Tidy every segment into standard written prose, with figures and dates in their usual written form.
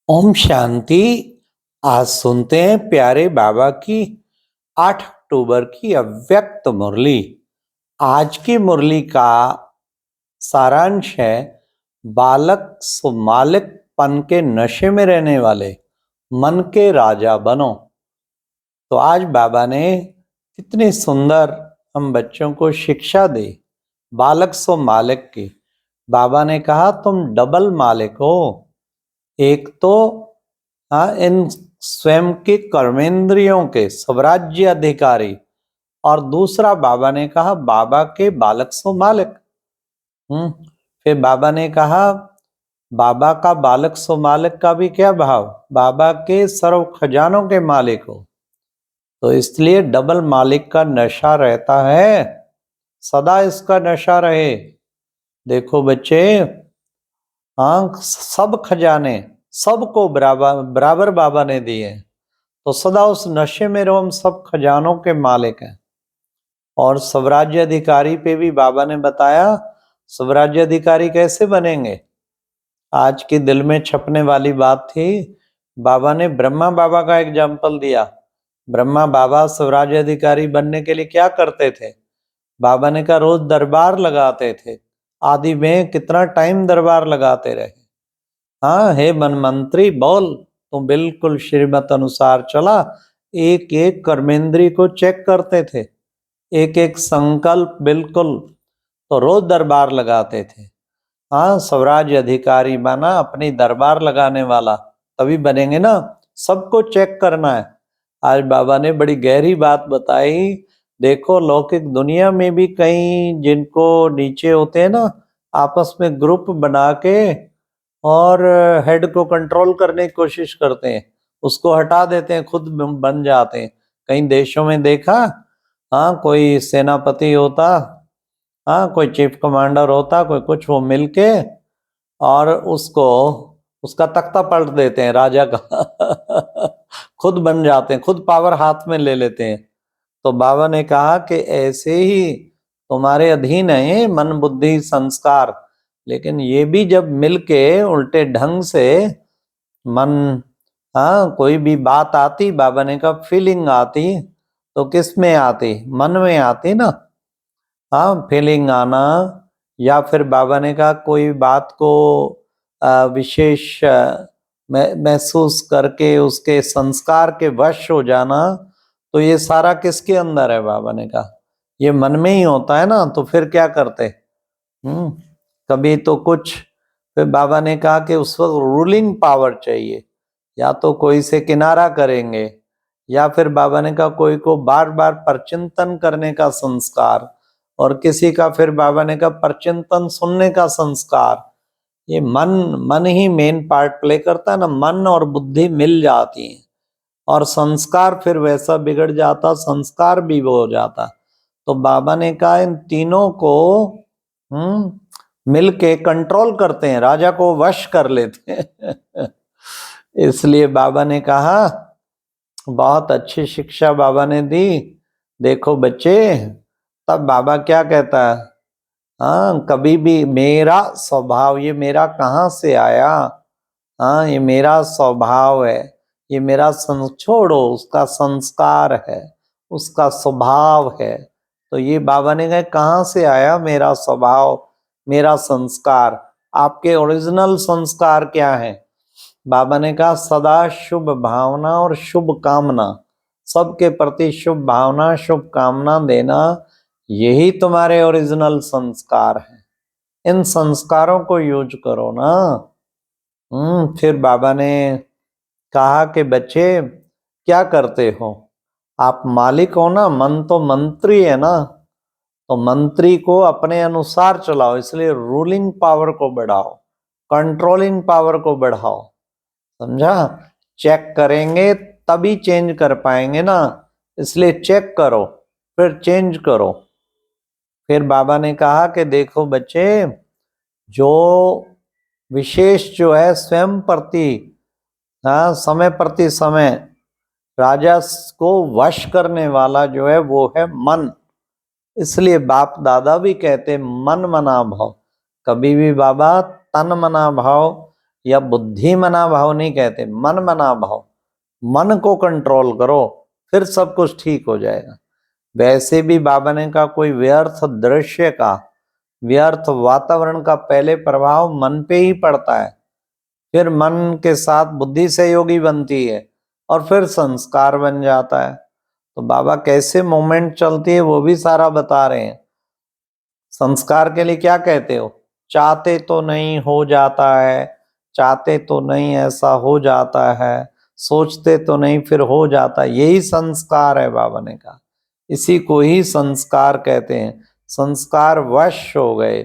ओम शांति। आज सुनते हैं प्यारे बाबा की 8 अक्टूबर की अव्यक्त मुरली। आज की मुरली का सारांश है, बालक सुमालिकपन के नशे में रहने वाले मन के राजा बनो। तो आज बाबा ने कितनी सुंदर हम बच्चों को शिक्षा दी बालक सो मालिक की। बाबा ने कहा तुम डबल मालिक हो, एक तो इन स्वयं के कर्मेंद्रियों के स्वराज्य अधिकारी, और दूसरा बाबा ने कहा बाबा के बालक सो मालिक। फिर बाबा ने कहा बाबा का बालक सो मालिक का भी क्या भाव, बाबा के सर्व खजानों के मालिक हो। तो इसलिए डबल मालिक का नशा रहता है, सदा इसका नशा रहे। देखो बच्चे, सब खजाने सबको बराबर बराबर बाबा ने दिए, तो सदा उस नशे में रहो। हम सब खजानों के मालिक हैं। और स्वराज्य अधिकारी पे भी बाबा ने बताया स्वराज्य अधिकारी कैसे बनेंगे। आज के दिल में छपने वाली बात थी, बाबा ने ब्रह्मा बाबा का एग्जाम्पल दिया। ब्रह्मा बाबा स्वराज्य अधिकारी बनने के लिए क्या करते थे? बाबा ने कहा रोज दरबार लगाते थे। आदि में कितना टाइम दरबार लगाते रहे। हाँ हे मनमंत्री बोल, तो बिल्कुल श्रीमत अनुसार चला। एक एक कर्मेंद्री को चेक करते थे, एक एक संकल्प बिल्कुल। तो रोज दरबार लगाते थे। हाँ, स्वराज्य अधिकारी बना अपनी दरबार लगाने वाला, तभी बनेंगे ना। सबको चेक करना है। आज बाबा ने बड़ी गहरी बात बताई। देखो लौकिक दुनिया में भी कई जिनको नीचे होते हैं ना, आपस में ग्रुप बना के और हेड को कंट्रोल करने की कोशिश करते हैं, उसको हटा देते हैं, खुद बन जाते हैं। कई देशों में देखा, हाँ कोई सेनापति होता, हाँ कोई चीफ कमांडर होता, कोई कुछ, वो मिलके और उसको उसका तख्ता पलट देते हैं राजा का खुद बन जाते हैं, खुद पावर हाथ में ले लेते हैं। तो बाबा ने कहा कि ऐसे ही तुम्हारे अधीन है मन बुद्धि संस्कार, लेकिन ये भी जब मिलके उल्टे ढंग से मन, हाँ कोई भी बात आती, बाबा ने कहा फीलिंग आती, तो किस में आती? मन में आती ना। हाँ फीलिंग आना, या फिर बाबा ने कहा कोई बात को विशेष महसूस करके उसके संस्कार के वश हो जाना, तो ये सारा किसके अंदर है? बाबा ने कहा ये मन में ही होता है ना। तो फिर क्या करते? कभी तो कुछ, फिर बाबा ने कहा कि उस वक्त रूलिंग पावर चाहिए, या तो कोई से किनारा करेंगे, या फिर बाबा ने कहा कोई को बार बार परचिंतन करने का संस्कार, और किसी का फिर बाबा ने कहा परचिंतन सुनने का संस्कार। ये मन ही मेन पार्ट प्ले करता है ना। मन और बुद्धि मिल जाती है और संस्कार फिर वैसा बिगड़ जाता, संस्कार भी वो हो जाता। तो बाबा ने कहा इन तीनों को मिलके कंट्रोल करते हैं, राजा को वश कर लेते हैं इसलिए बाबा ने कहा, बहुत अच्छी शिक्षा बाबा ने दी। देखो बच्चे, तब बाबा क्या कहता है? हाँ कभी भी मेरा स्वभाव, ये मेरा कहाँ से आया? हाँ ये मेरा स्वभाव है, ये मेरा छोड़ो, उसका संस्कार है, उसका स्वभाव है। तो ये बाबा ने कहा कहाँ से आया मेरा स्वभाव, मेरा संस्कार? आपके ओरिजिनल संस्कार क्या है? बाबा ने कहा सदा शुभ भावना और शुभ कामना, सबके प्रति शुभ भावना शुभ कामना देना, यही तुम्हारे ओरिजिनल संस्कार हैं। इन संस्कारों को यूज करो ना। फिर बाबा ने कहा कि बच्चे क्या करते हो? आप मालिक हो ना, मन तो मंत्री है ना, तो मंत्री को अपने अनुसार चलाओ। इसलिए रूलिंग पावर को बढ़ाओ, कंट्रोलिंग पावर को बढ़ाओ। समझा? चेक करेंगे तभी चेंज कर पाएंगे ना। इसलिए चेक करो फिर चेंज करो। फिर बाबा ने कहा कि देखो बच्चे, जो विशेष जो है स्वयं प्रति, हाँ समय प्रति समय राजा को वश करने वाला जो है वो है मन। इसलिए बाप दादा भी कहते मन मना भाव। कभी भी बाबा तन मना भाव या बुद्धि मना भाव नहीं कहते, मन मना भाव। मन को कंट्रोल करो, फिर सब कुछ ठीक हो जाएगा। वैसे भी बाबा ने कहा कोई व्यर्थ दृश्य का, व्यर्थ वातावरण का पहले प्रभाव मन पे ही पड़ता है, फिर मन के साथ बुद्धि सहयोगी बनती है और फिर संस्कार बन जाता है। तो बाबा कैसे मूवमेंट चलती है वो भी सारा बता रहे हैं। संस्कार के लिए क्या कहते हो? चाहते तो नहीं हो जाता है, चाहते तो नहीं ऐसा हो जाता है, सोचते तो नहीं फिर हो जाता है। यही संस्कार है बाबा ने कहा, इसी को ही संस्कार कहते हैं। संस्कार वश हो गए।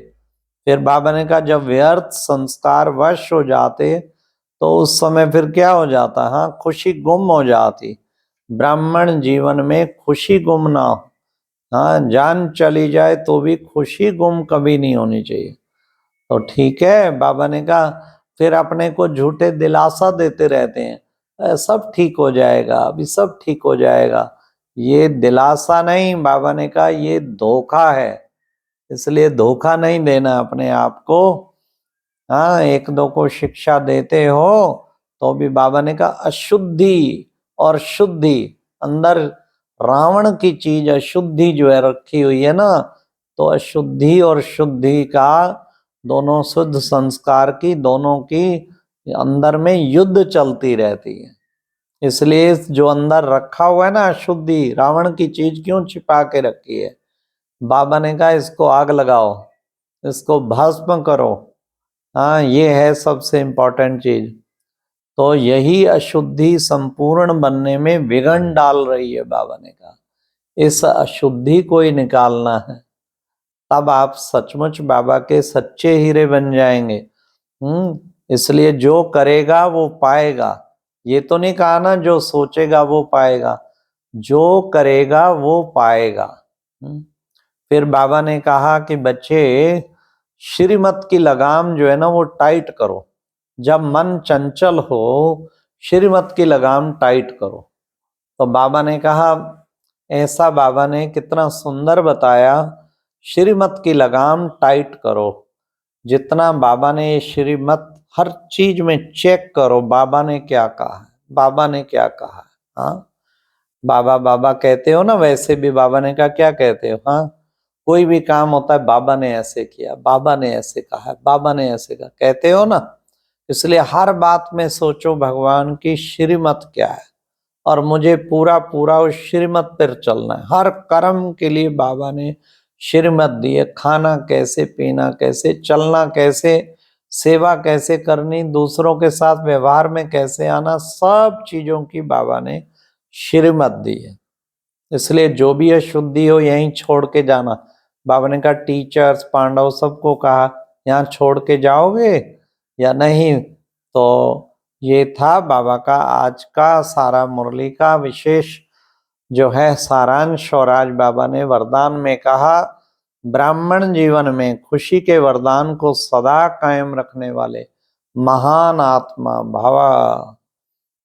फिर बाबा ने कहा जब व्यर्थ संस्कार वश हो जाते तो उस समय फिर क्या हो जाता? हाँ, खुशी गुम हो जाती। ब्राह्मण जीवन में खुशी गुम ना हो। हाँ, जान चली जाए तो भी खुशी गुम कभी नहीं होनी चाहिए। तो ठीक है, बाबा ने कहा फिर अपने को झूठे दिलासा देते रहते हैं, सब ठीक हो जाएगा, अभी सब ठीक हो जाएगा। ये दिलासा नहीं, बाबा ने कहा ये धोखा है, इसलिए धोखा नहीं देना अपने आप को। हाँ, एक दो को शिक्षा देते हो तो भी बाबा ने कहा अशुद्धि और शुद्धि, अंदर रावण की चीज अशुद्धि जो है रखी हुई है ना, तो अशुद्धि और शुद्धि का दोनों, शुद्ध संस्कार की दोनों की अंदर में युद्ध चलती रहती है। इसलिए जो अंदर रखा हुआ है ना अशुद्धि, रावण की चीज क्यों छिपा के रखी है? बाबा ने कहा इसको आग लगाओ, इसको भस्म करो। हाँ, ये है सबसे इम्पोर्टेंट चीज। तो यही अशुद्धि संपूर्ण बनने में विघ्न डाल रही है। बाबा ने कहा इस अशुद्धि को ही निकालना है, तब आप सचमुच बाबा के सच्चे हीरे बन जाएंगे। इसलिए जो करेगा वो पाएगा। ये तो नहीं कहा ना जो सोचेगा वो पाएगा, जो करेगा वो पाएगा। फिर बाबा ने कहा कि बच्चे श्रीमत की लगाम जो है ना वो टाइट करो। जब मन चंचल हो, श्रीमत की लगाम टाइट करो। तो बाबा ने कहा, ऐसा बाबा ने कितना सुंदर बताया, श्रीमत की लगाम टाइट करो। जितना बाबा ने ये श्रीमत हर चीज में चेक करो, बाबा ने क्या कहा है, बाबा ने क्या कहा है। हाँ, बाबा बाबा कहते हो ना, वैसे भी बाबा ने कहा क्या कहते हो? हाँ, कोई भी काम होता है बाबा ने ऐसे किया, बाबा ने ऐसे कहा, बाबा ने ऐसे कहा, कहते हो ना। इसलिए हर बात में सोचो भगवान की श्रीमत क्या है, और मुझे पूरा पूरा उस श्रीमत पर चलना है। हर कर्म के लिए बाबा ने श्रीमत दी है, खाना कैसे, पीना कैसे, चलना कैसे, सेवा कैसे करनी, दूसरों के साथ व्यवहार में कैसे आना, सब चीजों की बाबा ने श्रीमत दी है। इसलिए जो भी अशुद्धि हो यहीं छोड़ के जाना। बाबा ने कहा टीचर्स, पांडव सबको कहा यहाँ छोड़ के जाओगे या नहीं। तो ये था बाबा का आज का सारा मुरली का विशेष जो है सारांश। और आज बाबा ने वरदान में कहा ब्राह्मण जीवन में खुशी के वरदान को सदा कायम रखने वाले महान आत्मा भवा।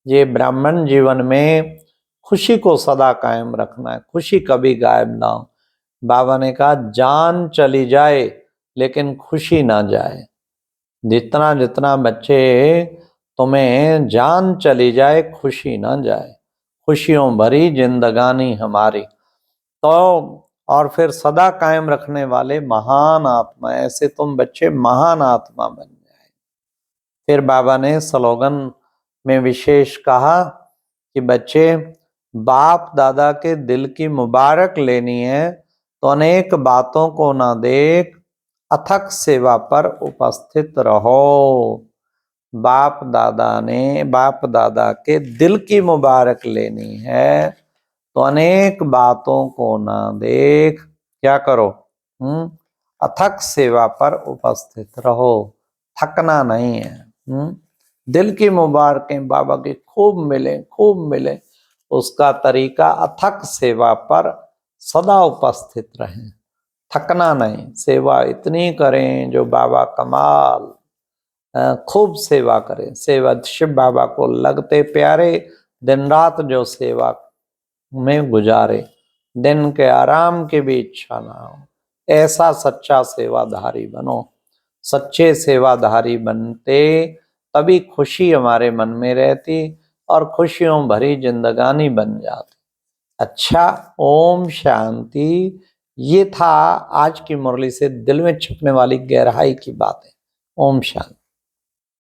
ये ब्राह्मण जीवन में खुशी को सदा कायम रखना है, खुशी कभी गायब ना हो। बाबा ने कहा जान चली जाए लेकिन खुशी ना जाए। जितना जितना बच्चे तुम्हें जान चली जाए खुशी ना जाए, खुशियों भरी जिंदगानी हमारी। तो और फिर सदा कायम रखने वाले महान आत्मा, ऐसे तुम बच्चे महान आत्मा बन जाए। फिर बाबा ने स्लोगन में विशेष कहा कि बच्चे बाप दादा के दिल की मुबारक लेनी है तो अनेक बातों को ना देख अथक सेवा पर उपस्थित रहो। बाप दादा के दिल की मुबारक लेनी है तो अनेक बातों को ना देख क्या करो, अथक सेवा पर उपस्थित रहो, थकना नहीं है। दिल की मुबारकें बाबा की खूब मिले, खूब मिले। उसका तरीका अथक सेवा पर सदा उपस्थित रहें, थकना नहीं। सेवा इतनी करें जो बाबा कमाल, खूब सेवा करें। सेवा शिव बाबा को लगते प्यारे, दिन रात जो सेवा में गुजारे, दिन के आराम की भी इच्छा ना हो। ऐसा सच्चा सेवाधारी बनो। सच्चे सेवाधारी बनते तभी खुशी हमारे मन में रहती और खुशियों भरी जिंदगानी बन जाती। अच्छा, ओम शांति। ये था आज की मुरली से दिल में छिपने वाली गहराई की बातें। ओम शांति।